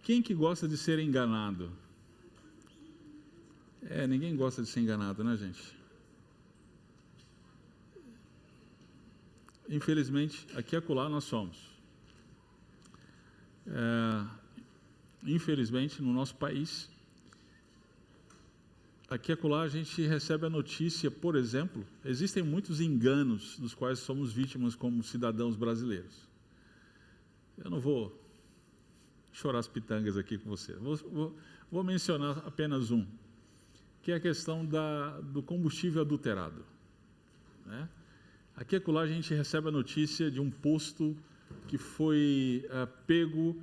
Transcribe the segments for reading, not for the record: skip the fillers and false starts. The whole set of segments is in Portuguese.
Quem que gosta de ser enganado? Ninguém gosta de ser enganado, né, gente? Infelizmente, aqui e acolá nós somos. Infelizmente, no nosso país, aqui e acolá a gente recebe a notícia, por exemplo, existem muitos enganos dos quais somos vítimas como cidadãos brasileiros. Eu não vou chorar as pitangas aqui com você. Vou mencionar apenas um, que é a questão do combustível adulterado. Né? Aqui e acolá a gente recebe a notícia de um posto que foi pego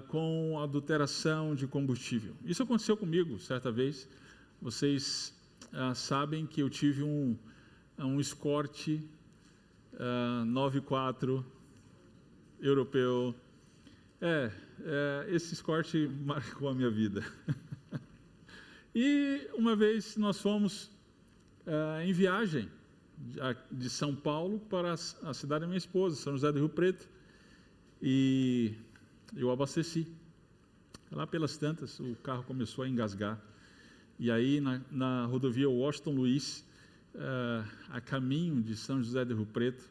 com adulteração de combustível. Isso aconteceu comigo certa vez. Vocês sabem que eu tive um Escort 94 europeu. Esse Escort marcou a minha vida. E uma vez nós fomos em viagem de São Paulo para a cidade da minha esposa, São José do Rio Preto, e eu abasteci. Lá pelas tantas, o carro começou a engasgar. E aí, na rodovia Washington Luiz, a caminho de São José do Rio Preto,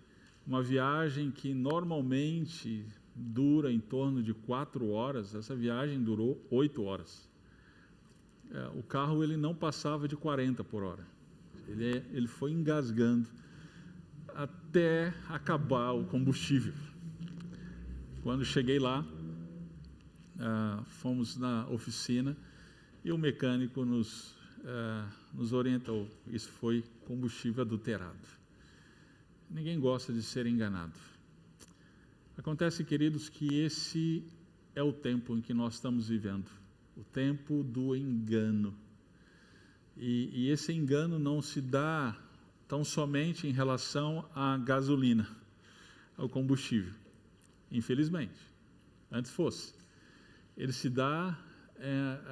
uma viagem que normalmente dura em torno de 4 horas, essa viagem durou 8 horas. O carro ele não passava de 40 por hora. Ele foi engasgando até acabar o combustível. Quando cheguei lá, fomos na oficina e o mecânico nos orientou. Isso foi combustível adulterado. Ninguém gosta de ser enganado. Acontece, queridos, que esse é o tempo em que nós estamos vivendo. O tempo do engano. E esse engano não se dá tão somente em relação à gasolina, ao combustível. Infelizmente. Antes fosse. Ele se dá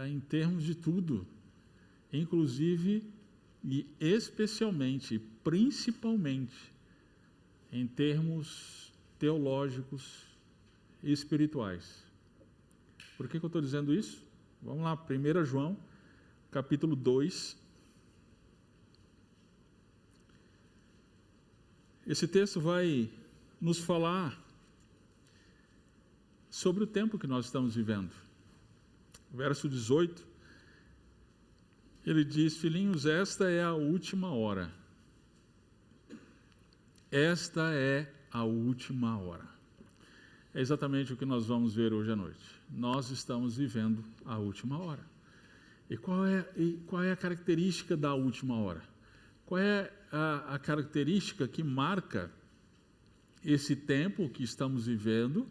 em termos de tudo. Inclusive e especialmente, principalmente, em termos teológicos e espirituais. Por que eu estou dizendo isso? Vamos lá, 1 João, capítulo 2. Esse texto vai nos falar sobre o tempo que nós estamos vivendo. Verso 18, ele diz: filhinhos, esta é a última hora. Esta é a última hora. É exatamente o que nós vamos ver hoje à noite. Nós estamos vivendo a última hora. E qual é a característica da última hora? Qual é a característica que marca esse tempo que estamos vivendo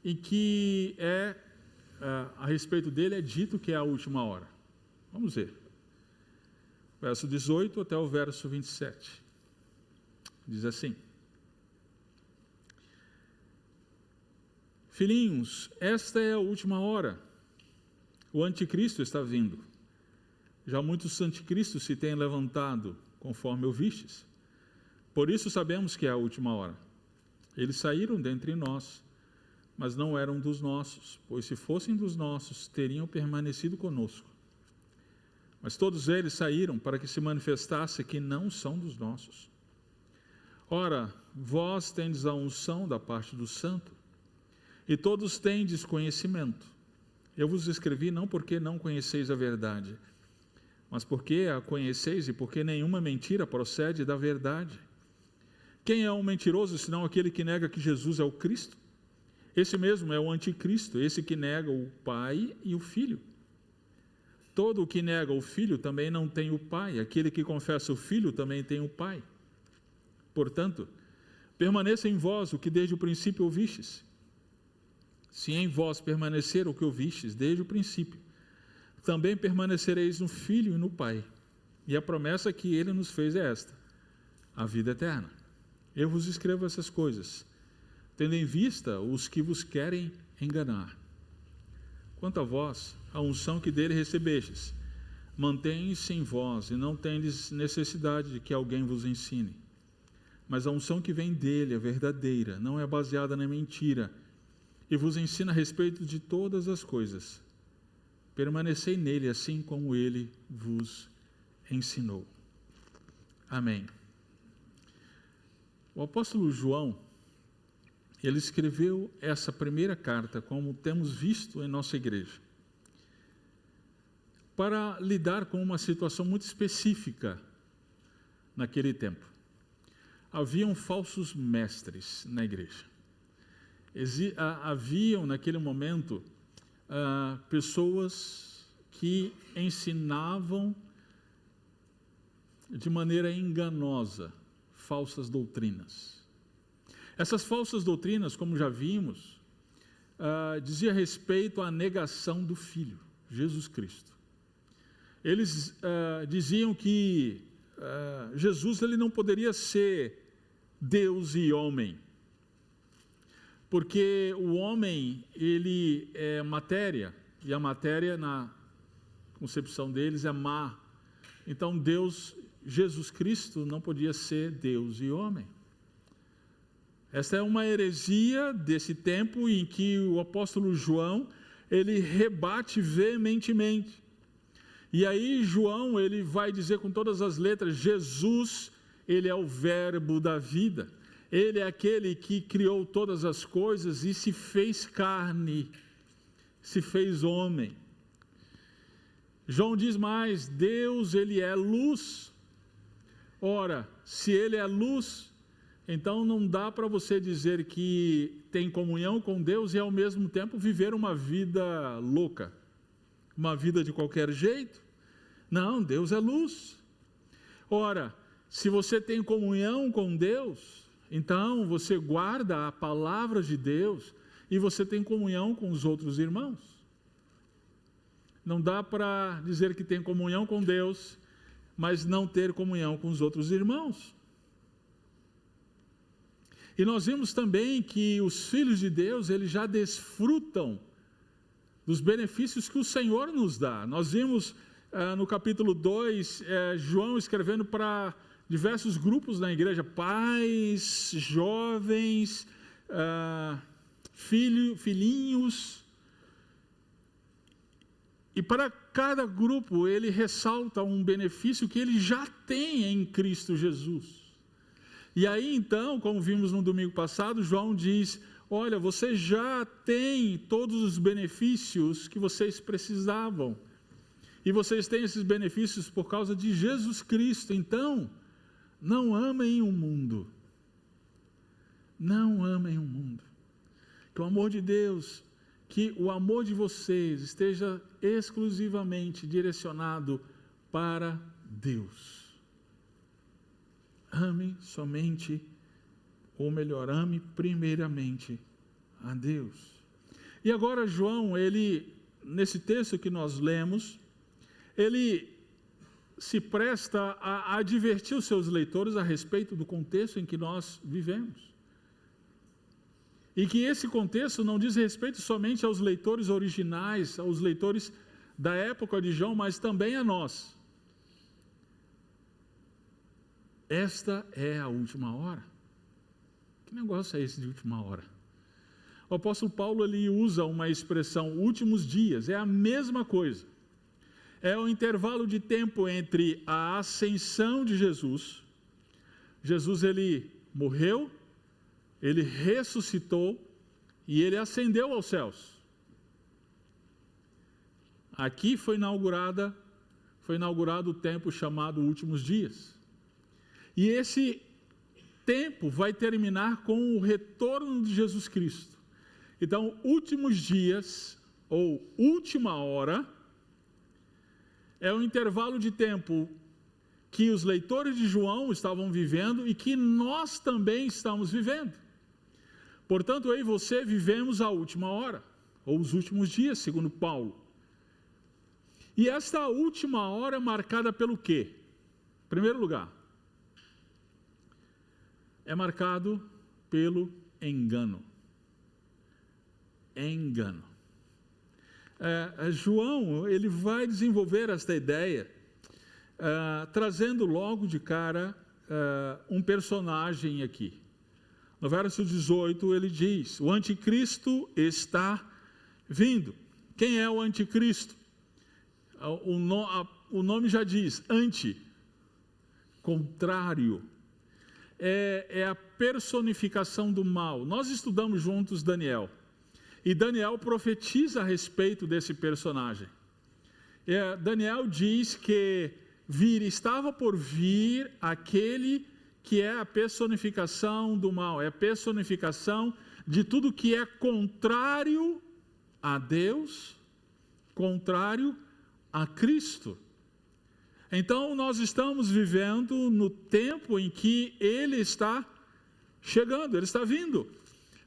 e que a respeito dele é dito que é a última hora? Vamos ver. Verso 18 até o verso 27. Diz assim: filhinhos, esta é a última hora. O anticristo está vindo. Já muitos anticristos se têm levantado, conforme ouvistes. Por isso sabemos que é a última hora. Eles saíram dentre nós, mas não eram dos nossos, pois se fossem dos nossos, teriam permanecido conosco. Mas todos eles saíram para que se manifestasse que não são dos nossos. Ora, vós tendes a unção da parte do Santo, e todos tendes conhecimento. Eu vos escrevi não porque não conheceis a verdade, mas porque a conheceis e porque nenhuma mentira procede da verdade. Quem é um mentiroso, senão aquele que nega que Jesus é o Cristo? Esse mesmo é o anticristo, esse que nega o Pai e o Filho. Todo o que nega o Filho também não tem o Pai. Aquele que confessa o Filho também tem o Pai. Portanto, permaneça em vós o que desde o princípio ouvistes. Se em vós permanecer o que ouvistes desde o princípio, também permanecereis no Filho e no Pai. E a promessa que Ele nos fez é esta: a vida eterna. Eu vos escrevo essas coisas, tendo em vista os que vos querem enganar. Quanto a vós, a unção que dele recebestes, mantém-se em vós, e não tendes necessidade de que alguém vos ensine. Mas a unção que vem dele é verdadeira, não é baseada na mentira. e vos ensina a respeito de todas as coisas. Permanecei nele, assim como ele vos ensinou. Amém. O apóstolo João, ele escreveu essa primeira carta, como temos visto em nossa igreja, para lidar com uma situação muito específica naquele tempo. Haviam falsos mestres na igreja. Haviam, naquele momento, pessoas que ensinavam de maneira enganosa falsas doutrinas. Essas falsas doutrinas, como já vimos, dizia respeito à negação do Filho, Jesus Cristo. Eles diziam que Jesus ele não poderia ser Deus e homem, porque o homem ele é matéria, e a matéria na concepção deles é má. Então Deus, Jesus Cristo, não podia ser Deus e homem. Esta é uma heresia desse tempo em que o apóstolo João, ele rebate veementemente. E aí João, ele vai dizer com todas as letras, Jesus, ele é o verbo da vida. Ele é aquele que criou todas as coisas e se fez carne, se fez homem. João diz mais, Deus, ele é luz. Ora, se ele é luz, então não dá para você dizer que tem comunhão com Deus e ao mesmo tempo viver uma vida louca, uma vida de qualquer jeito. Não, Deus é luz. Ora, se você tem comunhão com Deus, então você guarda a palavra de Deus e você tem comunhão com os outros irmãos. Não dá para dizer que tem comunhão com Deus, mas não ter comunhão com os outros irmãos. E nós vimos também que os filhos de Deus, eles já desfrutam dos benefícios que o Senhor nos dá. Nós vimos no capítulo 2, João escrevendo para diversos grupos na igreja, pais, jovens, filhinhos. E para cada grupo ele ressalta um benefício que ele já tem em Cristo Jesus. E aí então, como vimos no domingo passado, João diz, olha, vocês já têm todos os benefícios que vocês precisavam. E vocês têm esses benefícios por causa de Jesus Cristo. Então, não amem o mundo. Não amem o mundo. Que o amor de Deus, que o amor de vocês esteja exclusivamente direcionado para Deus. Ame somente, ou melhor, ame primeiramente a Deus. E agora João, ele, nesse texto que nós lemos, ele se presta a advertir os seus leitores a respeito do contexto em que nós vivemos. E que esse contexto não diz respeito somente aos leitores originais, aos leitores da época de João, mas também a nós. Esta é a última hora. Que negócio é esse de última hora? O apóstolo Paulo ele usa uma expressão últimos dias, é a mesma coisa. É o intervalo de tempo entre a ascensão de Jesus. Jesus ele morreu, ele ressuscitou e ele ascendeu aos céus. Aqui foi inaugurado o tempo chamado últimos dias. E esse tempo vai terminar com o retorno de Jesus Cristo. Então, últimos dias, ou última hora, é o intervalo de tempo que os leitores de João estavam vivendo e que nós também estamos vivendo. Portanto, eu e você vivemos a última hora, ou os últimos dias, segundo Paulo. E esta última hora é marcada pelo quê? Em primeiro lugar, é marcado pelo engano. Engano. João, ele vai desenvolver esta ideia, trazendo logo de cara um personagem aqui. No verso 18 ele diz: o anticristo está vindo. Quem é o anticristo? O nome já diz, anti, contrário. É a personificação do mal. Nós estudamos juntos Daniel. E Daniel profetiza a respeito desse personagem. Daniel diz que estava por vir aquele que é a personificação do mal, é a personificação de tudo que é contrário a Deus, contrário a Cristo. Então nós estamos vivendo no tempo em que Ele está chegando, Ele está vindo.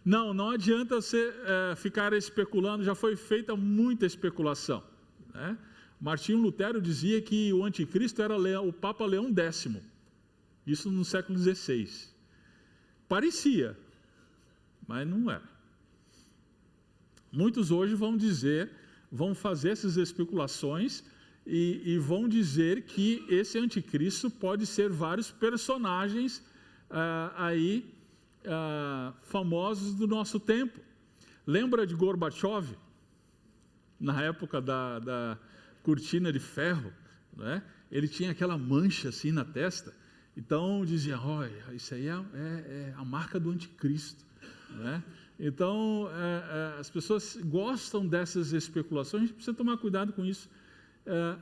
Não adianta você ficar especulando, já foi feita muita especulação, né? Martinho Lutero dizia que o anticristo era o Papa Leão X, isso no século XVI. Parecia, mas não era. Muitos hoje vão fazer essas especulações e vão dizer que esse anticristo pode ser vários personagens famosos do nosso tempo. Lembra de Gorbachev? Na época da cortina de ferro, né? Ele tinha aquela mancha assim na testa, então dizia, olha, isso aí é a marca do anticristo, né? Então as pessoas gostam dessas especulações, a gente precisa tomar cuidado com isso.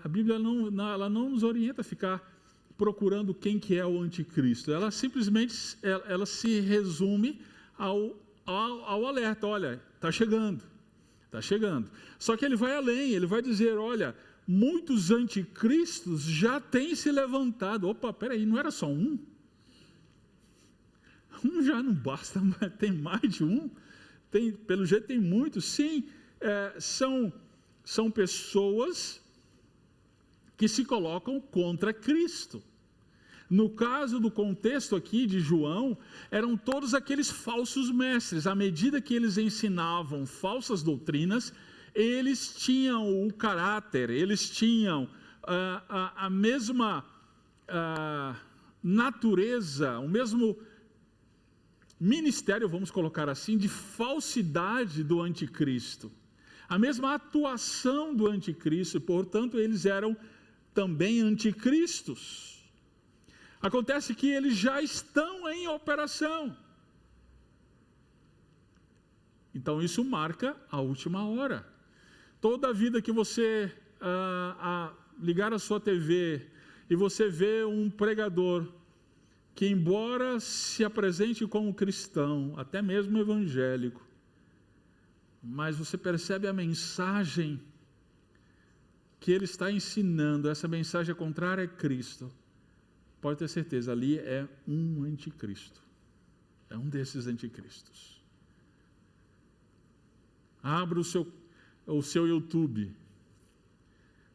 A Bíblia ela não nos orienta a ficar procurando quem que é o anticristo, ela simplesmente ela se resume ao alerta, olha, está chegando. Só que ele vai além, ele vai dizer, olha, muitos anticristos já têm se levantado. Opa, peraí, não era só um? Um já não basta, mas tem mais de um? Pelo jeito tem muitos. Sim, são pessoas que se colocam contra Cristo. No caso do contexto aqui de João, eram todos aqueles falsos mestres. À medida que eles ensinavam falsas doutrinas, eles tinham o caráter, eles tinham a mesma natureza, o mesmo ministério, vamos colocar assim, de falsidade do anticristo. A mesma atuação do anticristo, portanto, eles eram também anticristos. Acontece que eles já estão em operação. Então isso marca a última hora. Toda a vida que você ligar a sua TV e você vê um pregador que, embora se apresente como cristão, até mesmo evangélico, mas você percebe a mensagem que ele está ensinando, essa mensagem contrária a Cristo, pode ter certeza, ali é um anticristo, é um desses anticristos. Abra o seu YouTube,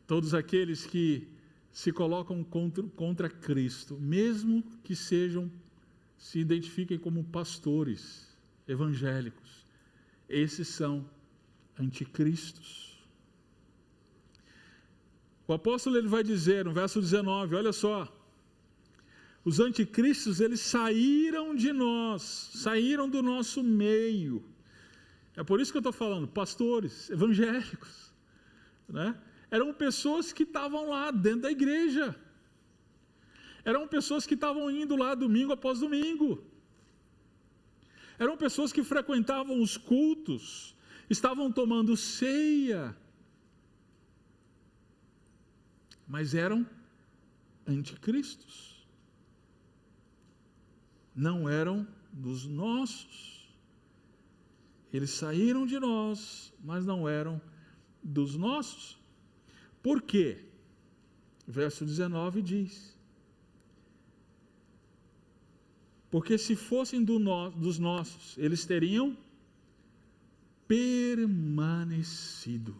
todos aqueles que se colocam contra Cristo, mesmo que se identifiquem como pastores evangélicos, esses são anticristos. O apóstolo ele vai dizer no verso 19, olha só, os anticristos eles saíram de nós, saíram do nosso meio. É por isso que eu estou falando, pastores evangélicos, né? Eram pessoas que estavam lá dentro da igreja, eram pessoas que estavam indo lá domingo após domingo, eram pessoas que frequentavam os cultos, estavam tomando ceia, mas eram anticristos, não eram dos nossos. Eles saíram de nós, mas não eram dos nossos. Por quê? Verso 19 diz: porque se fossem dos nossos, eles teriam permanecido.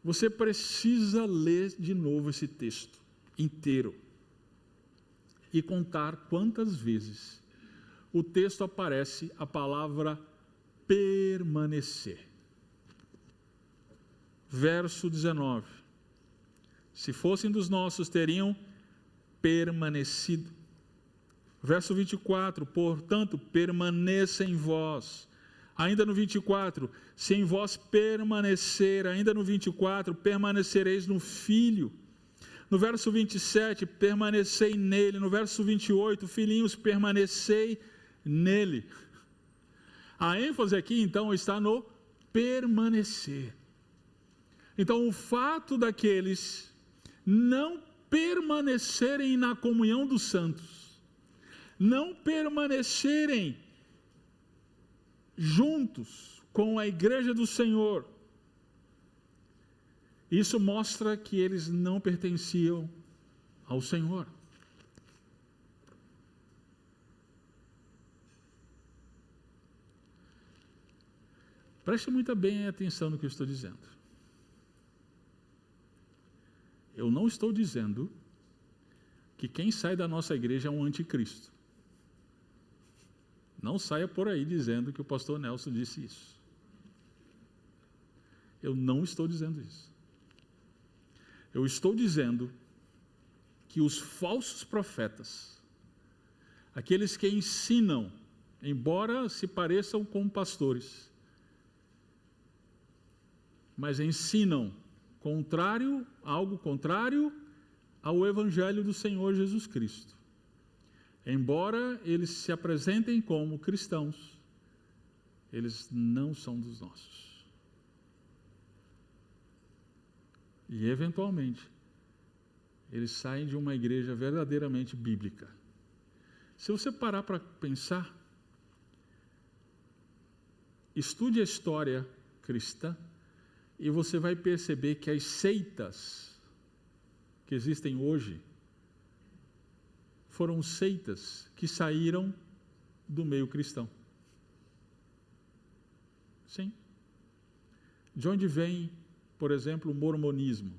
Você precisa ler de novo esse texto inteiro e contar quantas vezes o texto aparece a palavra permanecer. Verso 19: se fossem dos nossos, teriam permanecido. Verso 24, portanto, permaneça em vós. Ainda no 24, se em vós permanecer, ainda no 24, permanecereis no Filho. No verso 27, permanecei nele. No verso 28, filhinhos, permanecei nele. A ênfase aqui, então, está no permanecer. Então, o fato daqueles não permanecerem na comunhão dos santos, não permanecerem juntos com a igreja do Senhor, isso mostra que eles não pertenciam ao Senhor. Preste muita bem atenção no que eu estou dizendo. Eu não estou dizendo que quem sai da nossa igreja é um anticristo. Não saia por aí dizendo que o pastor Nelson disse isso. Eu não estou dizendo isso. Eu estou dizendo que os falsos profetas, aqueles que ensinam, embora se pareçam com pastores, mas ensinam algo contrário ao Evangelho do Senhor Jesus Cristo. Embora eles se apresentem como cristãos, eles não são dos nossos. E, eventualmente, eles saem de uma igreja verdadeiramente bíblica. Se você parar para pensar, estude a história cristã e você vai perceber que as seitas que existem hoje foram seitas que saíram do meio cristão. Sim. De onde vem, por exemplo, o mormonismo?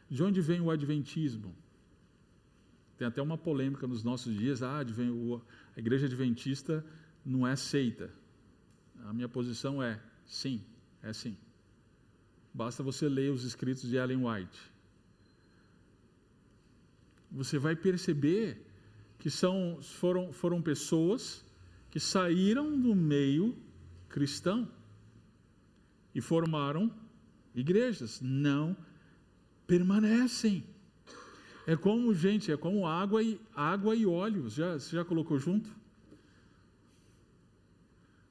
De onde vem o adventismo? Tem até uma polêmica nos nossos dias, a igreja adventista não é seita. A minha posição é sim, é sim. Basta você ler os escritos de Ellen White. Você vai perceber que foram pessoas que saíram do meio cristão e formaram igrejas. Não permanecem. É como água e óleo. Você já colocou junto?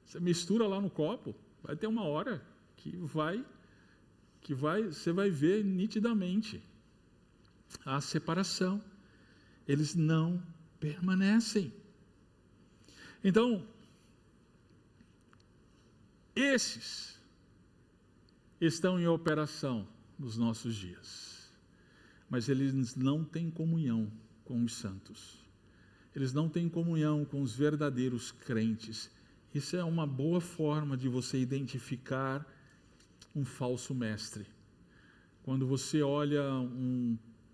Você mistura lá no copo, vai ter uma hora que você vai ver nitidamente a separação. Eles não permanecem. Então, esses estão em operação nos nossos dias, mas eles não têm comunhão com os santos. Eles não têm comunhão com os verdadeiros crentes. Isso é uma boa forma de você identificar um falso mestre. Quando você olha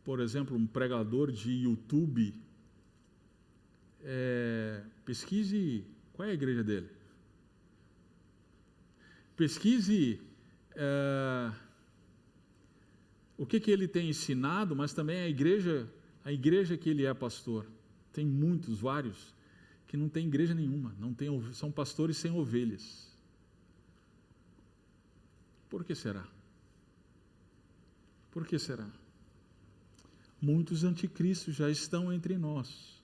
por exemplo, um pregador de YouTube, pesquise qual é a igreja dele. Pesquise o que ele tem ensinado, mas também a igreja que ele é pastor. Tem vários, que não tem igreja nenhuma, são pastores sem ovelhas. Por que será? Por que será? Muitos anticristos já estão entre nós.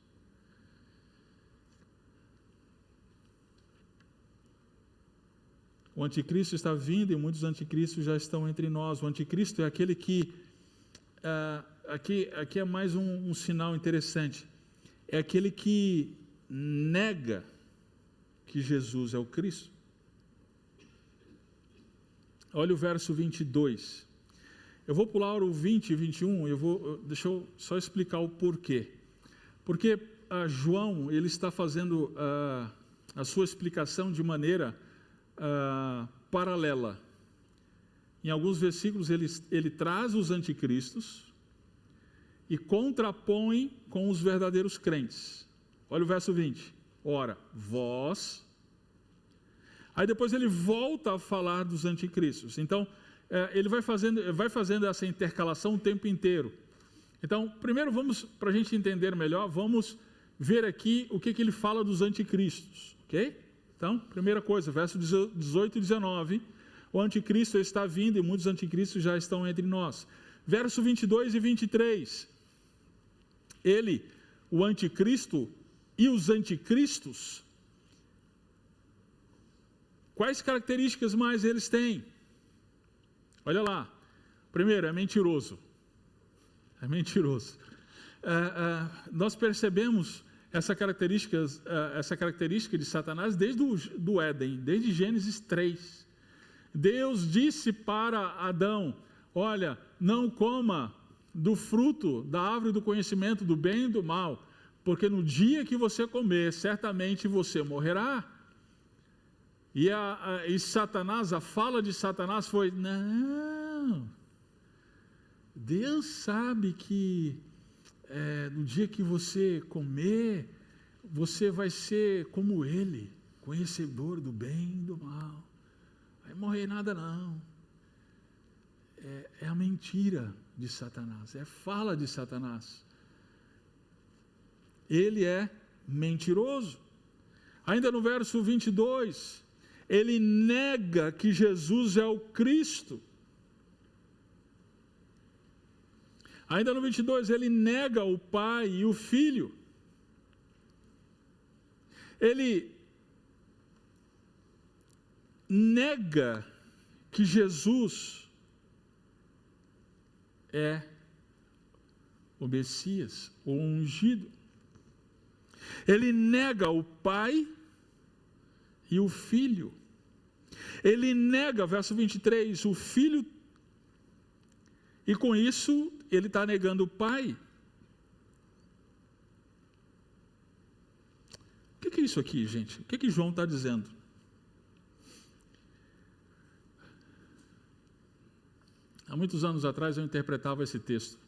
O anticristo está vindo e muitos anticristos já estão entre nós. O anticristo é aquele que... aqui é mais um sinal interessante. É aquele que nega que Jesus é o Cristo. Olha o verso 22. Eu vou pular o 20 e 21, deixa eu só explicar o porquê. Porque João, ele está fazendo a sua explicação de maneira paralela. Em alguns versículos ele traz os anticristos e contrapõe com os verdadeiros crentes. Olha o verso 20. Ora, vós... Aí depois ele volta a falar dos anticristos. Então, ele vai fazendo essa intercalação o tempo inteiro. Então, primeiro para a gente entender melhor, vamos ver aqui o que ele fala dos anticristos, ok? Então, primeira coisa, verso 18 e 19, o anticristo está vindo e muitos anticristos já estão entre nós. Verso 22 e 23, o anticristo e os anticristos, quais características mais eles têm? Olha lá, primeiro, é mentiroso. É mentiroso. Nós percebemos essa característica de Satanás desde do Éden, desde Gênesis 3. Deus disse para Adão, olha, não coma do fruto da árvore do conhecimento do bem e do mal, porque no dia que você comer, certamente você morrerá. E Satanás, a fala de Satanás foi, não, Deus sabe que no dia que você comer, você vai ser como Ele, conhecedor do bem e do mal, não vai morrer nada não. É a mentira de Satanás, é a fala de Satanás. Ele é mentiroso. Ainda no verso 22, ele nega que Jesus é o Cristo. Ainda no 22, ele nega o Pai e o Filho. Ele nega que Jesus é o Messias, o ungido. Ele nega o Pai e o Filho. Ele nega, verso 23, o Filho, e com isso ele está negando o Pai. O que é isso aqui, gente? O que João está dizendo? Há muitos anos atrás eu interpretava esse texto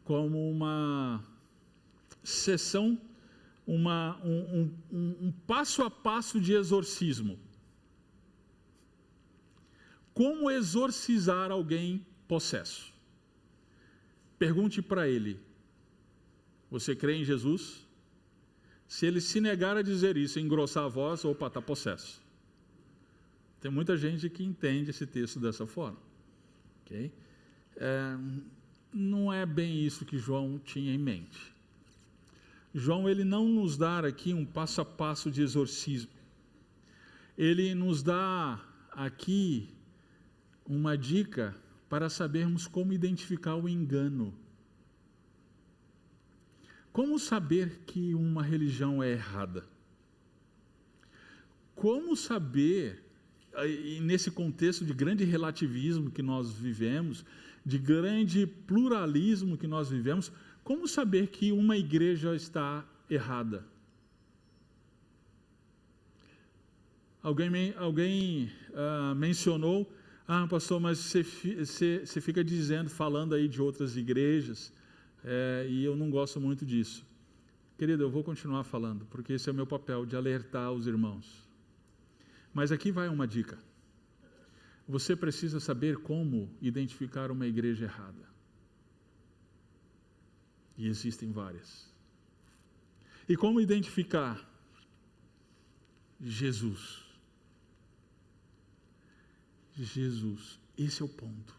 como uma sessão, um passo a passo de exorcismo. Como exorcizar alguém possesso? Pergunte para ele, você crê em Jesus? Se ele se negar a dizer isso, engrossar a voz, opa, está possesso. Tem muita gente que entende esse texto dessa forma. Okay? Não é bem isso que João tinha em mente. João, ele não nos dá aqui um passo a passo de exorcismo. Ele nos dá aqui uma dica para sabermos como identificar o engano. Como saber que uma religião é errada? Como saber, e nesse contexto de grande relativismo que nós vivemos, de grande pluralismo que nós vivemos, como saber que uma igreja está errada? Alguém mencionou, pastor, mas você fica falando aí de outras igrejas, e eu não gosto muito disso. Querido, eu vou continuar falando, porque esse é o meu papel, de alertar os irmãos. Mas aqui vai uma dica. Você precisa saber como identificar uma igreja errada. E existem várias. E como identificar? Jesus. Jesus, esse é o ponto.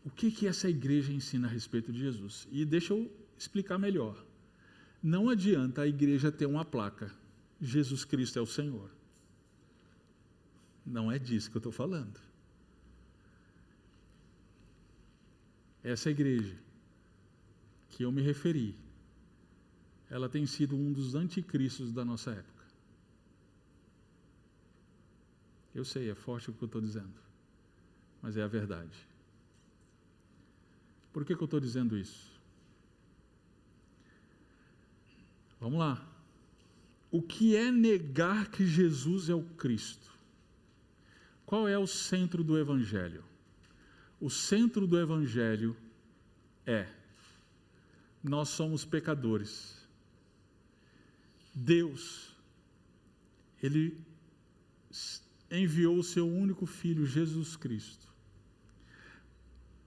O que essa igreja ensina a respeito de Jesus? E deixa eu explicar melhor. Não adianta a igreja ter uma placa, Jesus Cristo é o Senhor. Não é disso que eu estou falando. Essa igreja que eu me referi, ela tem sido um dos anticristos da nossa época. Eu sei, é forte o que eu estou dizendo, mas é a verdade. Por que eu estou dizendo isso? Vamos lá. O que é negar que Jesus é o Cristo? Qual é o centro do Evangelho? O centro do Evangelho é: nós somos pecadores. Deus, Ele enviou o seu único Filho, Jesus Cristo.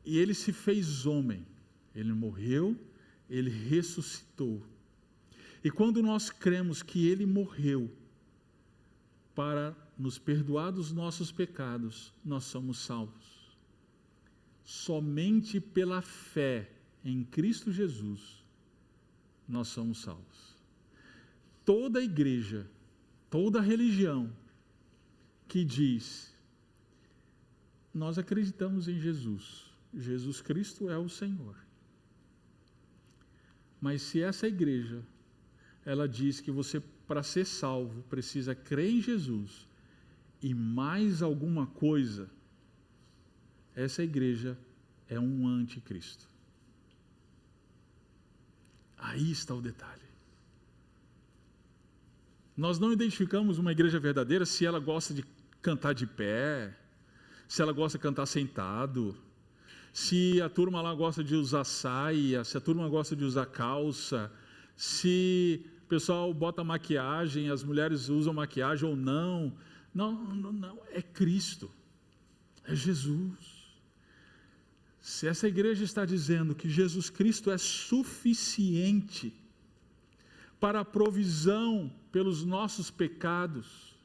E Ele se fez homem. Ele morreu, Ele ressuscitou. E quando nós cremos que Ele morreu para nos perdoar dos nossos pecados, nós somos salvos. Somente pela fé em Cristo Jesus, nós somos salvos. Toda igreja, toda religião que diz, nós acreditamos em Jesus, Jesus Cristo é o Senhor. Mas se essa igreja, ela diz que você, para ser salvo, precisa crer em Jesus e mais alguma coisa, essa igreja é um anticristo. Aí está o detalhe. Nós não identificamos uma igreja verdadeira se ela gosta de cantar de pé, se ela gosta de cantar sentado, se a turma lá gosta de usar saia, se a turma gosta de usar calça, se o pessoal bota maquiagem, as mulheres usam maquiagem ou não. Não, é Cristo, é Jesus. Se essa igreja está dizendo que Jesus Cristo é suficiente para a provisão pelos nossos pecados,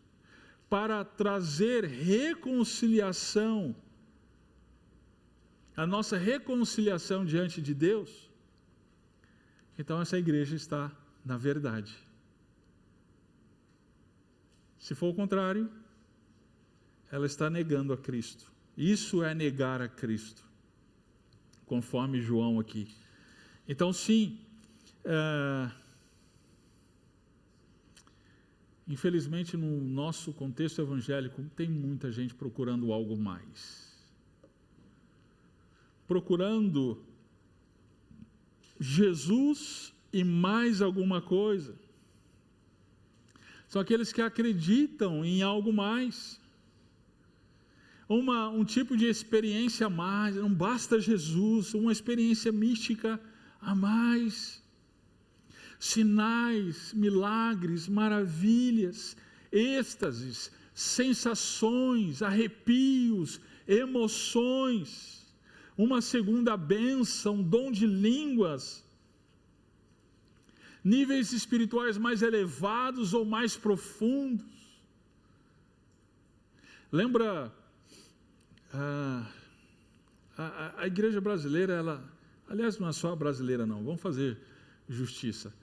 para trazer reconciliação, a nossa reconciliação diante de Deus, então essa igreja está na verdade. Se for o contrário, ela está negando a Cristo. Isso é negar a Cristo, conforme João aqui. Então sim, infelizmente no nosso contexto evangélico tem muita gente procurando algo mais, procurando Jesus e mais alguma coisa. São aqueles que acreditam em algo mais, um tipo de experiência a mais. Não basta Jesus, uma experiência mística a mais, sinais, milagres, maravilhas, êxtases, sensações, arrepios, emoções, uma segunda bênção, dom de línguas, níveis espirituais mais elevados ou mais profundos. Lembra a igreja brasileira, aliás, não é só a brasileira não, vamos fazer justiça.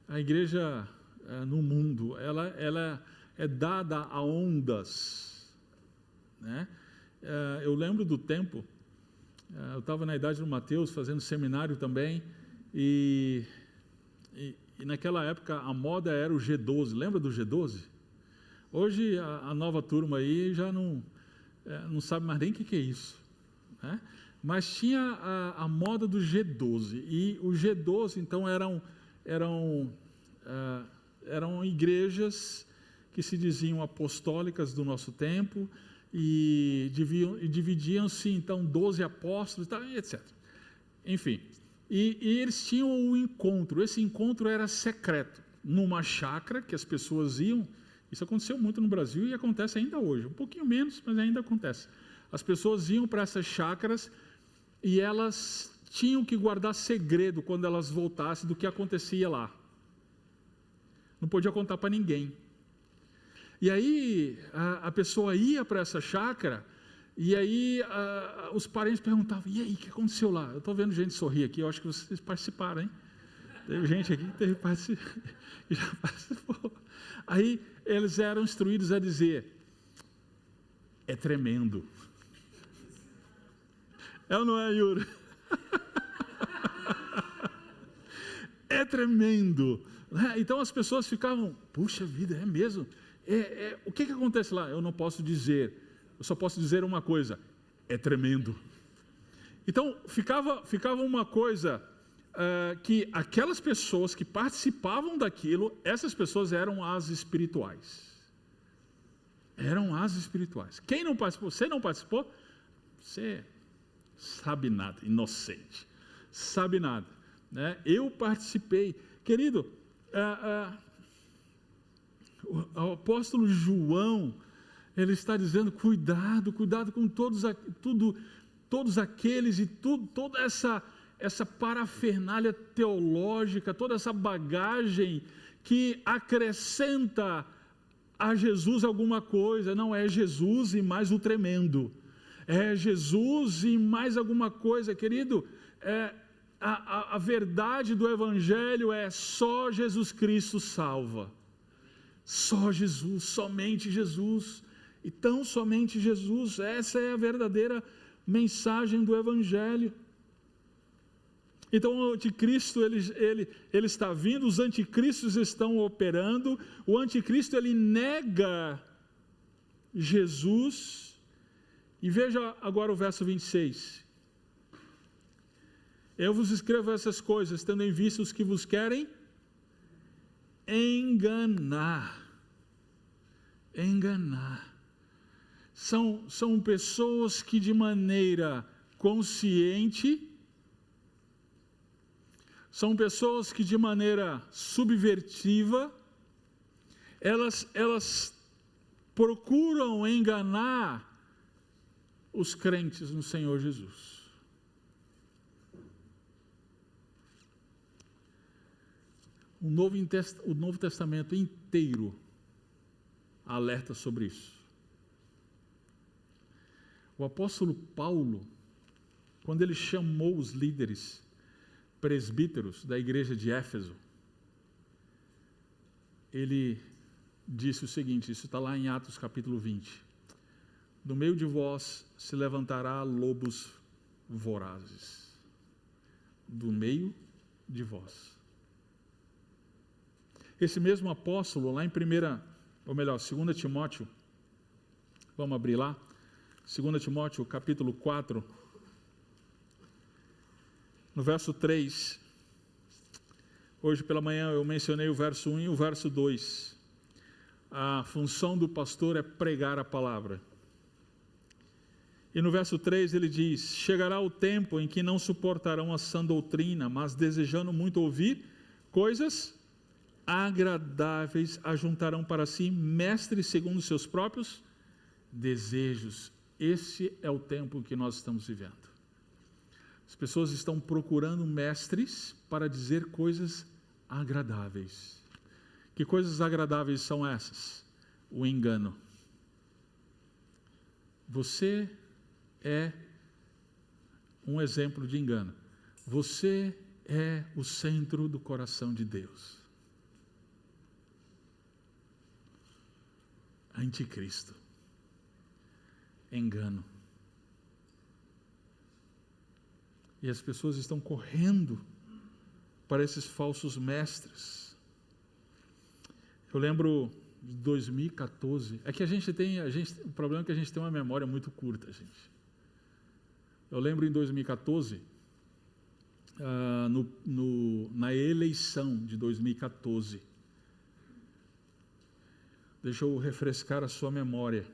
A igreja no mundo, ela é dada a ondas, né? Eu lembro do tempo, eu estava na idade do Mateus, fazendo seminário também, e naquela época a moda era o G12, lembra do G12? Hoje a nova turma aí já não sabe mais nem o que é isso, né? Mas tinha a moda do G12, e o G12 então eram igrejas que se diziam apostólicas do nosso tempo, e dividiam-se então 12 apóstolos, etc. Enfim, e eles tinham um encontro. Esse encontro era secreto, numa chácara que as pessoas iam. Isso aconteceu muito no Brasil e acontece ainda hoje, um pouquinho menos, mas ainda acontece. As pessoas iam para essas chácaras e elas tinham que guardar segredo quando elas voltassem do que acontecia lá. Não podia contar para ninguém. E aí a pessoa ia para essa chácara, e aí os parentes perguntavam, e aí, o que aconteceu lá? Eu estou vendo gente sorrir aqui, eu acho que vocês participaram, hein? Teve gente aqui que já participou. Aí eles eram instruídos a dizer, é tremendo. É ou não é, Yuri? É tremendo. Então as pessoas ficavam, puxa vida, é mesmo? O que acontece lá? Eu não posso dizer, eu só posso dizer uma coisa, é tremendo. Então ficava uma coisa, que aquelas pessoas que participavam daquilo, essas pessoas eram as espirituais. Eram as espirituais. Quem não participou? Você não participou? Você sabe nada, inocente. Sabe nada, né? Eu participei. Querido, o apóstolo João, ele está dizendo, cuidado com todos aqueles e toda essa parafernália teológica, toda essa bagagem que acrescenta a Jesus alguma coisa. Não, é Jesus e mais o tremendo. É Jesus e mais alguma coisa, querido. A verdade do Evangelho é só Jesus Cristo salva. Só Jesus, somente Jesus. E tão somente Jesus. Essa é a verdadeira mensagem do Evangelho. Então o anticristo ele está vindo, os anticristos estão operando. O anticristo ele nega Jesus. E veja agora o verso 26. Eu vos escrevo essas coisas, tendo em vista os que vos querem enganar. Enganar. São pessoas que de maneira consciente, são pessoas que de maneira subvertiva, elas procuram enganar os crentes no Senhor Jesus. O Novo Testamento inteiro alerta sobre isso. O apóstolo Paulo, quando ele chamou os líderes presbíteros da igreja de Éfeso, ele disse o seguinte, isso está lá em Atos capítulo 20, do meio de vós se levantará lobos vorazes, do meio de vós. Esse mesmo apóstolo, lá em 2 Timóteo, vamos abrir lá, 2 Timóteo capítulo 4, no verso 3, hoje pela manhã eu mencionei o verso 1 e o verso 2, a função do pastor é pregar a palavra, e no verso 3 ele diz, chegará o tempo em que não suportarão a sã doutrina, mas desejando muito ouvir coisas agradáveis, ajuntarão para si mestres segundo seus próprios desejos. Esse é o tempo que nós estamos vivendo. As pessoas estão procurando mestres para dizer coisas agradáveis. Que coisas agradáveis são essas? O engano. Você é um exemplo de engano. Você é o centro do coração de Deus. Anticristo. Engano. E as pessoas estão correndo para esses falsos mestres. Eu lembro de 2014. É que o problema é que a gente tem uma memória muito curta, gente. Eu lembro em 2014, na eleição de 2014. Deixa eu refrescar a sua memória.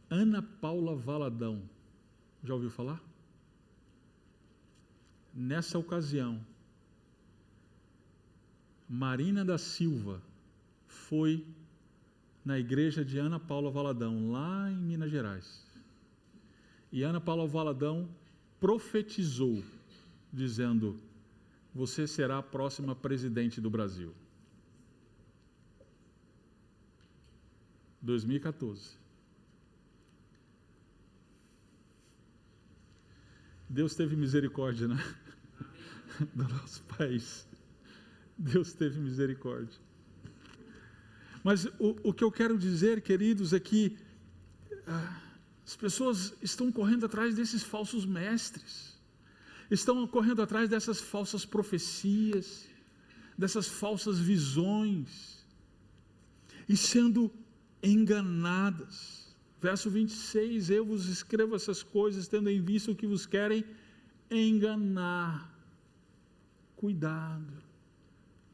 Ana Paula Valadão, já ouviu falar? Nessa ocasião, Marina da Silva foi na igreja de Ana Paula Valadão, lá em Minas Gerais. E Ana Paula Valadão profetizou, dizendo, você será a próxima presidente do Brasil. 2014. Deus teve misericórdia, né? Do nosso país. Deus teve misericórdia. Mas o que eu quero dizer, queridos, é que as pessoas estão correndo atrás desses falsos mestres, estão correndo atrás dessas falsas profecias, dessas falsas visões, e sendo enganadas. Verso 26, eu vos escrevo essas coisas, tendo em vista o que vos querem enganar. Cuidado,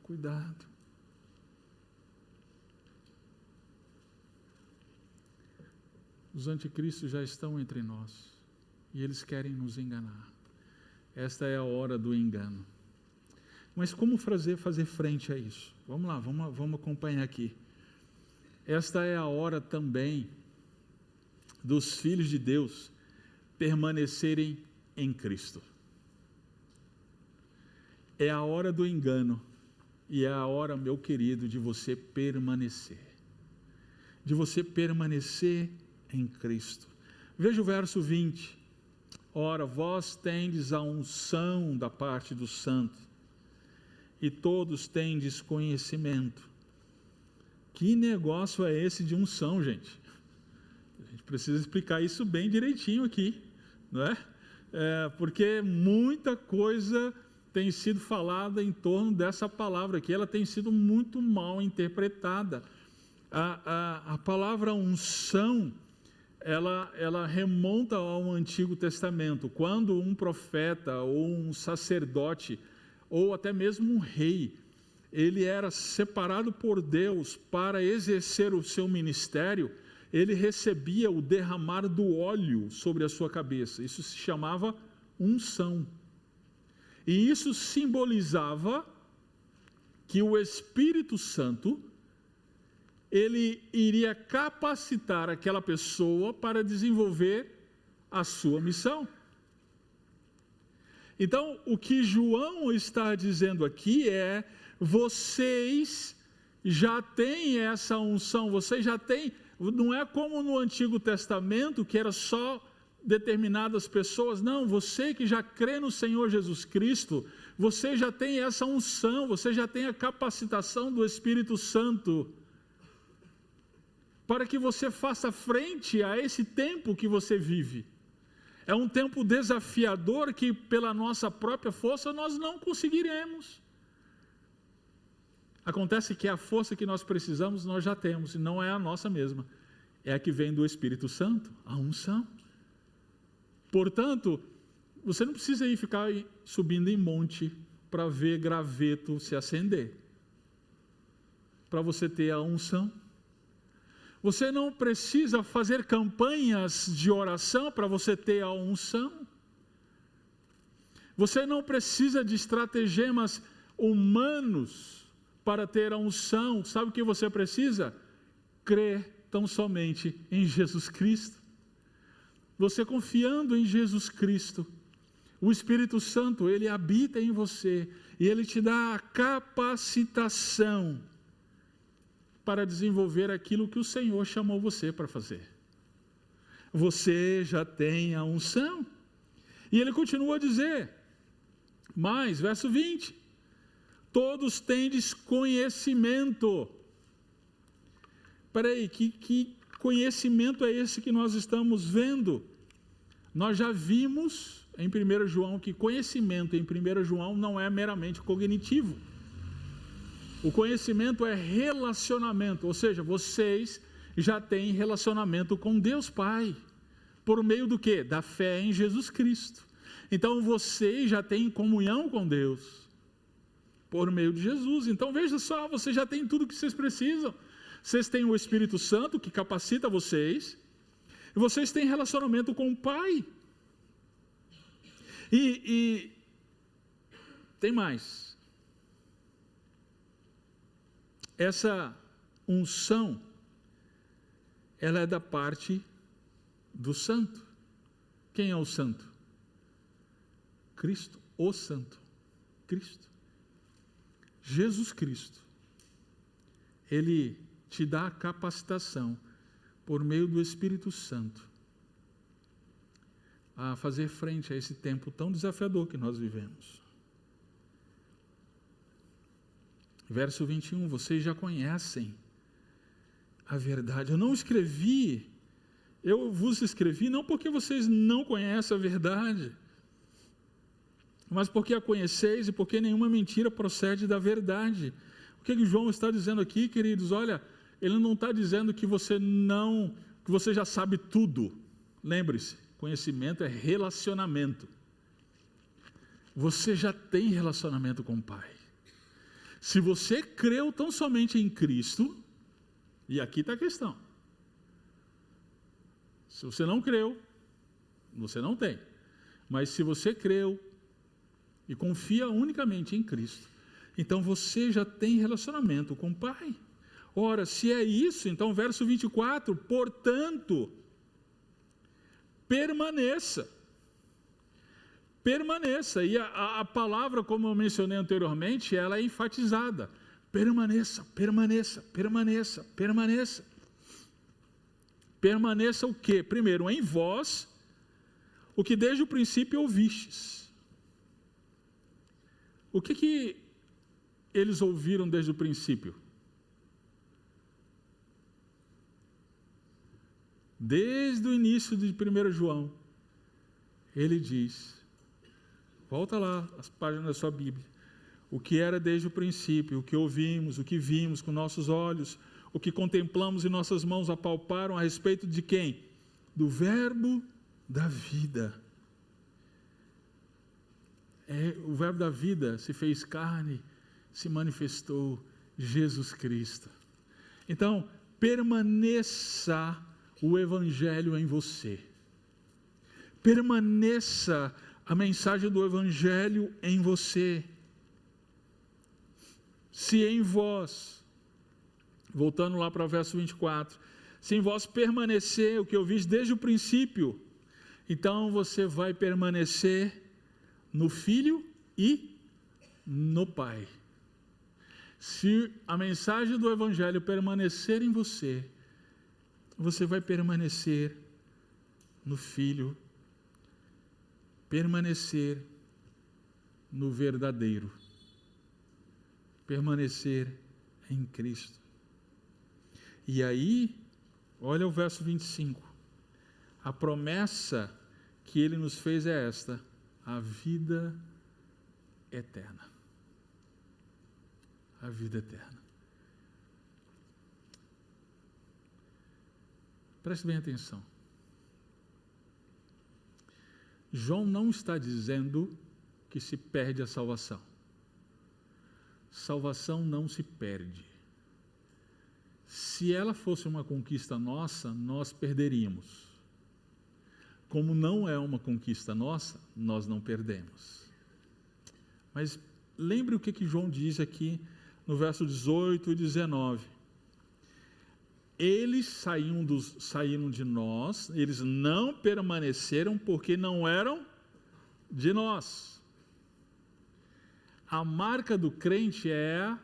cuidado. Os anticristos já estão entre nós, e eles querem nos enganar. Esta é a hora do engano. Mas como fazer frente a isso? Vamos lá, vamos acompanhar aqui. Esta é a hora também dos filhos de Deus permanecerem em Cristo. é a hora do engano e é a hora, meu querido, de você permanecer. De você permanecer em Cristo. Veja o verso 20. Ora, vós tendes a unção da parte do Santo, e todos tendes conhecimento. Que negócio é esse de unção, gente? A gente precisa explicar isso bem direitinho aqui, não é? Porque muita coisa tem sido falada em torno dessa palavra aqui, ela tem sido muito mal interpretada. A palavra unção, ela remonta ao Antigo Testamento, quando um profeta ou um sacerdote, ou até mesmo um rei, ele era separado por Deus para exercer o seu ministério, ele recebia o derramar do óleo sobre a sua cabeça. Isso se chamava unção. E isso simbolizava que o Espírito Santo, ele iria capacitar aquela pessoa para desenvolver a sua missão. Então, o que João está dizendo aqui é: vocês já têm essa unção, vocês já têm, não é como no Antigo Testamento, que era só determinadas pessoas, não, você que já crê no Senhor Jesus Cristo, você já tem essa unção, você já tem a capacitação do Espírito Santo, para que você faça frente a esse tempo que você vive. É um tempo desafiador que pela nossa própria força nós não conseguiremos. Acontece que a força que nós precisamos nós já temos, e não é a nossa mesma, é a que vem do Espírito Santo, a unção. Portanto, você não precisa ir ficar subindo em monte para ver graveto se acender, para você ter a unção. Você não precisa fazer campanhas de oração para você ter a unção. Você não precisa de estratagemas humanos para ter a unção. Sabe o que você precisa? Crer tão somente em Jesus Cristo. Você confiando em Jesus Cristo, o Espírito Santo, ele habita em você e ele te dá a capacitação para desenvolver aquilo que o Senhor chamou você para fazer. Você já tem a unção. E ele continua a dizer, mais, verso 20, todos tendes conhecimento. Espera aí, que conhecimento é esse que nós estamos vendo? Nós já vimos em 1 João que conhecimento em 1 João não é meramente cognitivo. O conhecimento é relacionamento, ou seja, vocês já têm relacionamento com Deus Pai, por meio do quê? Da fé em Jesus Cristo. Então vocês já têm comunhão com Deus, por meio de Jesus. Então veja só, vocês já têm tudo o que vocês precisam. Vocês têm o Espírito Santo que capacita vocês, e vocês têm relacionamento com o Pai. E tem mais. Essa unção, ela é da parte do Santo. Quem é o Santo? Cristo, o Santo. Cristo. Jesus Cristo. Ele te dá a capacitação, por meio do Espírito Santo, a fazer frente a esse tempo tão desafiador que nós vivemos. Verso 21, vocês já conhecem a verdade. Eu vos escrevi não porque vocês não conhecem a verdade, mas porque a conheceis e porque nenhuma mentira procede da verdade. O que João está dizendo aqui, queridos? Olha, ele não está dizendo que você já sabe tudo. Lembre-se, conhecimento é relacionamento. Você já tem relacionamento com o Pai. Se você creu tão somente em Cristo, e aqui está a questão. Se você não creu, você não tem. Mas se você creu e confia unicamente em Cristo, então você já tem relacionamento com o Pai. Ora, se é isso, então verso 24, portanto, permaneça permaneça. E a palavra, como eu mencionei anteriormente, ela é enfatizada. Permaneça, permaneça, permaneça, permaneça. Permaneça o quê? Primeiro, em vós, o que desde o princípio ouvistes. O que eles ouviram desde o princípio? Desde o início de 1 João, ele diz, volta lá, as páginas da sua Bíblia, o que era desde o princípio, o que ouvimos, o que vimos com nossos olhos, o que contemplamos e nossas mãos apalparam a respeito de quem? Do Verbo da vida. O Verbo da vida se fez carne, se manifestou, Jesus Cristo. Então, permaneça o Evangelho em você. Permaneça a mensagem do Evangelho em você. Se em vós, voltando lá para o verso 24, se em vós permanecer o que eu vi desde o princípio, então você vai permanecer no Filho e no Pai. Se a mensagem do Evangelho permanecer em você, você vai permanecer no Filho, permanecer no verdadeiro, permanecer em Cristo. E aí, olha o verso 25, a promessa que Ele nos fez é esta, a vida eterna. A vida eterna. Preste bem atenção. João não está dizendo que se perde a salvação. Salvação não se perde. Se ela fosse uma conquista nossa, nós perderíamos. Como não é uma conquista nossa, nós não perdemos. Mas lembre o que João diz aqui no verso 18 e 19. Eles saíram de nós, eles não permaneceram porque não eram de nós. A marca do crente é a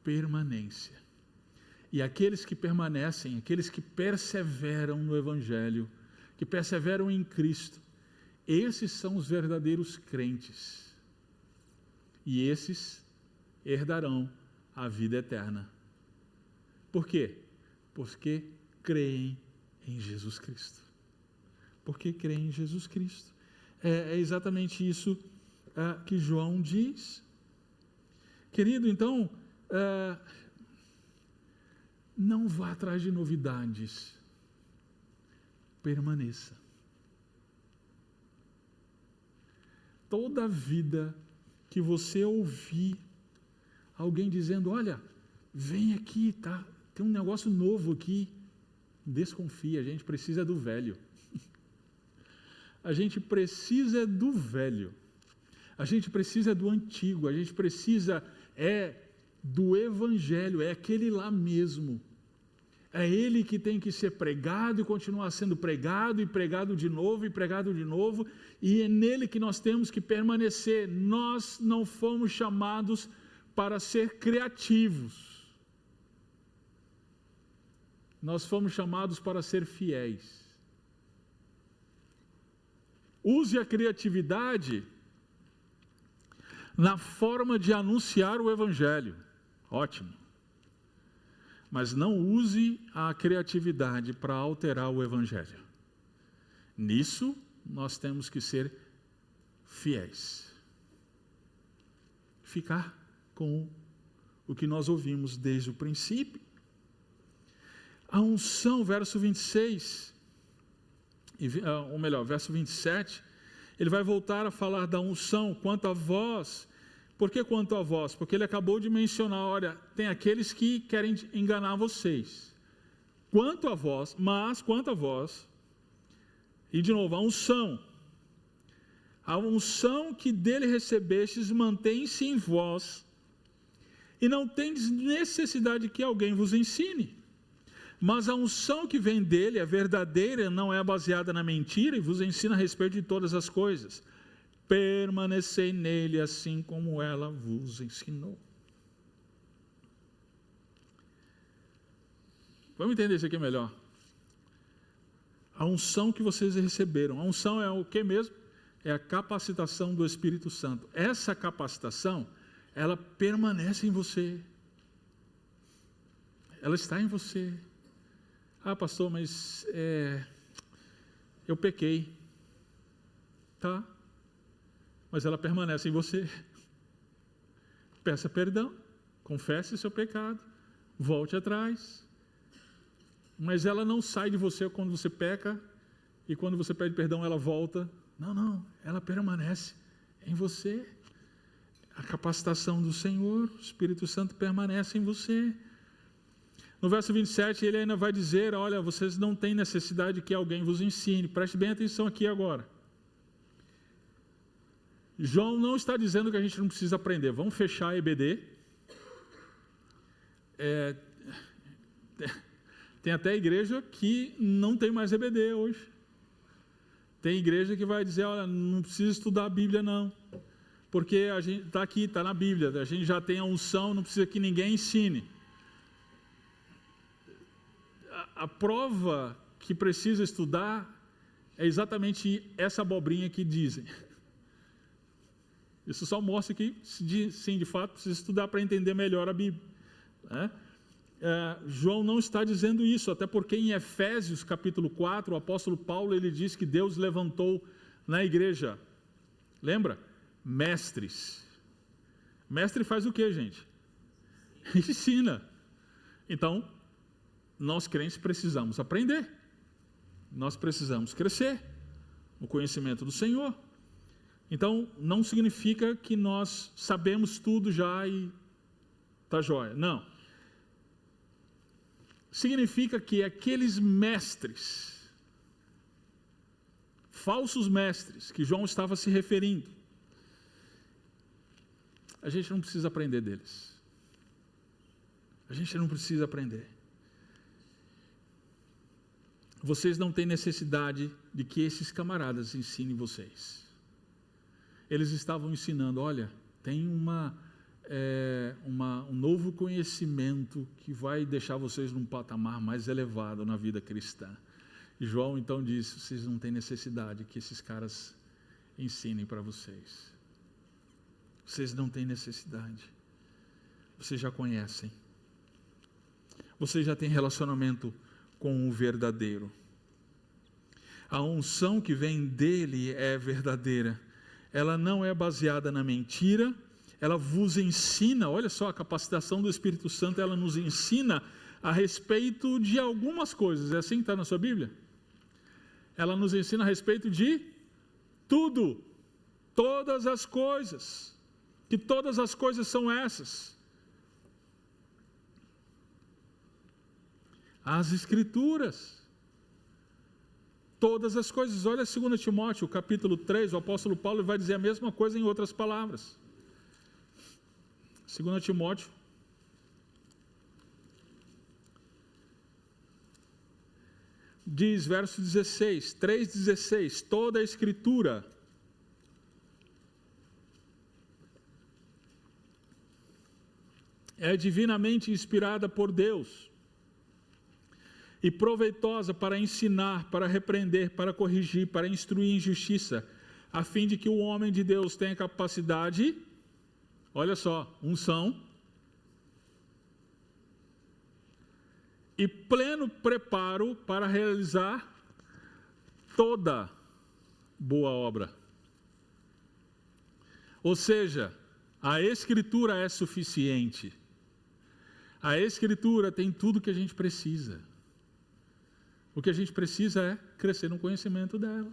permanência. E aqueles que permanecem, aqueles que perseveram no Evangelho, que perseveram em Cristo, esses são os verdadeiros crentes. E esses herdarão a vida eterna. Por quê? Porque creem em Jesus Cristo. Porque creem em Jesus Cristo. É exatamente isso que João diz. Querido, então, não vá atrás de novidades. Permaneça. Toda vida que você ouvir alguém dizendo, olha, vem aqui, tá? Tem um negócio novo aqui. Desconfia, a gente precisa do velho. A gente precisa do velho. A gente precisa do antigo. A gente precisa do Evangelho. É aquele lá mesmo. É ele que tem que ser pregado e continuar sendo pregado, e pregado de novo, e pregado de novo, e é nele que nós temos que permanecer. Nós não fomos chamados para ser criativos. Nós fomos chamados para ser fiéis. Use a criatividade na forma de anunciar o Evangelho. Ótimo. Mas não use a criatividade para alterar o Evangelho. Nisso, nós temos que ser fiéis. Ficar com o que nós ouvimos desde o princípio. A unção, verso 26, ou melhor, verso 27, ele vai voltar a falar da unção quanto a vós. Por que quanto a vós? Porque ele acabou de mencionar, olha, tem aqueles que querem enganar vocês. Quanto a vós, e de novo, a unção que dele recebestes mantém-se em vós, e não tendes necessidade que alguém vos ensine. Mas a unção que vem dele é verdadeira, não é baseada na mentira, e vos ensina a respeito de todas as coisas. permanecei nele, assim como ela vos ensinou. Vamos entender isso aqui melhor. A unção que vocês receberam, a unção é o que mesmo? É a capacitação do Espírito Santo. Essa capacitação, ela permanece em você. Ela está em você. Ah, pastor, mas eu pequei. Tá, mas ela permanece em você. Peça perdão, confesse seu pecado, volte atrás. Mas ela não sai de você quando você peca, e quando você pede perdão ela volta. Não, ela permanece em você. A capacitação do Senhor, o Espírito Santo permanece em você. No verso 27 ele ainda vai dizer, olha, vocês não têm necessidade que alguém vos ensine. Preste bem atenção aqui agora. João não está dizendo que a gente não precisa aprender. Vamos fechar a EBD. Tem até igreja que não tem mais EBD hoje. Tem igreja que vai dizer, olha, não precisa estudar a Bíblia não. Porque a gente está aqui, está na Bíblia. A gente já tem a unção, não precisa que ninguém ensine. A prova que precisa estudar é exatamente essa abobrinha que dizem. Isso só mostra que, sim, de fato, precisa estudar para entender melhor a Bíblia. João não está dizendo isso, até porque em Efésios capítulo 4, o apóstolo Paulo ele diz que Deus levantou na igreja, lembra? Mestres. Mestre faz o que, gente? Ensina. Então, nós crentes precisamos aprender, nós precisamos crescer no conhecimento do Senhor. Então, não significa que nós sabemos tudo já e está jóia. Não. Significa que aqueles mestres, falsos mestres, que João estava se referindo, a gente não precisa aprender deles. A gente não precisa aprender. Vocês não têm necessidade de que esses camaradas ensinem vocês. Eles estavam ensinando, olha, tem um novo conhecimento que vai deixar vocês num patamar mais elevado na vida cristã. E João então disse, vocês não têm necessidade que esses caras ensinem para vocês. Vocês não têm necessidade. Vocês já conhecem. Vocês já têm relacionamento com o verdadeiro. A unção que vem dele é verdadeira. Ela não é baseada na mentira. Ela vos ensina, olha só, a capacitação do Espírito Santo, ela nos ensina a respeito de algumas coisas. É assim que está na sua Bíblia? Ela nos ensina a respeito de tudo. Todas as coisas. Que todas as coisas são essas. As Escrituras. Todas as coisas. Olha 2 Timóteo, capítulo 3, o apóstolo Paulo vai dizer a mesma coisa em outras palavras. 2 Timóteo. Diz, verso 16, 3,16, toda a Escritura é divinamente inspirada por Deus e proveitosa para ensinar, para repreender, para corrigir, para instruir em justiça, a fim de que o homem de Deus tenha capacidade, olha só, unção, e pleno preparo para realizar toda boa obra. Ou seja, a Escritura é suficiente. A Escritura tem tudo que a gente precisa. O que a gente precisa é crescer no conhecimento dela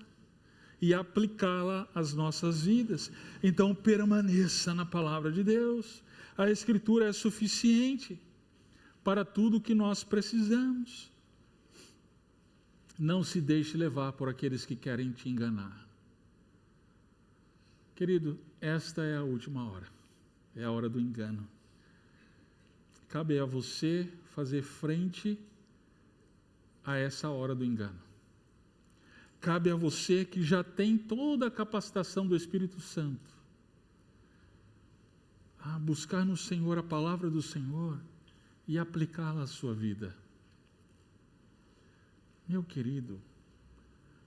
e aplicá-la às nossas vidas. Então, permaneça na palavra de Deus. A Escritura é suficiente para tudo o que nós precisamos. Não se deixe levar por aqueles que querem te enganar. Querido, esta é a última hora. É a hora do engano. Cabe a você fazer frente a essa hora do engano. Cabe a você que já tem toda a capacitação do Espírito Santo a buscar no Senhor a palavra do Senhor e aplicá-la à sua vida. Meu querido,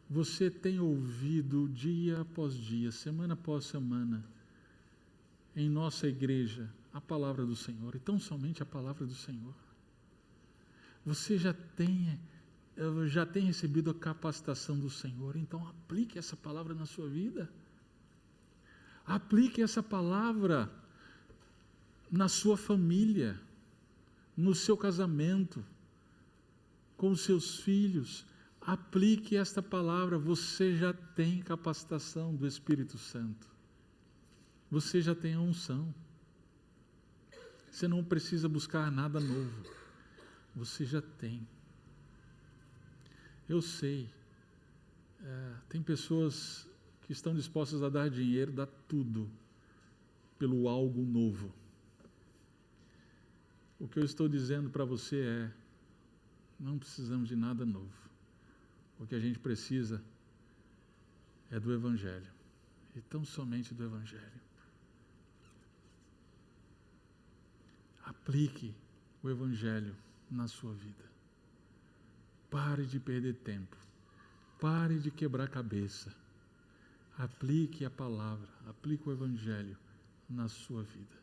você tem ouvido dia após dia, semana após semana, em nossa igreja, a palavra do Senhor, e tão somente a palavra do Senhor. Você já tem recebido a capacitação do Senhor, então aplique essa palavra na sua vida. Aplique essa palavra na sua família, no seu casamento, com os seus filhos. Aplique esta palavra, você já tem capacitação do Espírito Santo. Você já tem a unção. Você não precisa buscar nada novo. Você já tem. Eu sei, tem pessoas que estão dispostas a dar dinheiro, dar tudo, pelo algo novo. O que eu estou dizendo para você é, não precisamos de nada novo. O que a gente precisa é do Evangelho, e tão somente do Evangelho. Aplique o Evangelho na sua vida. Pare de perder tempo. Pare de quebrar cabeça. Aplique a palavra, aplique o Evangelho na sua vida.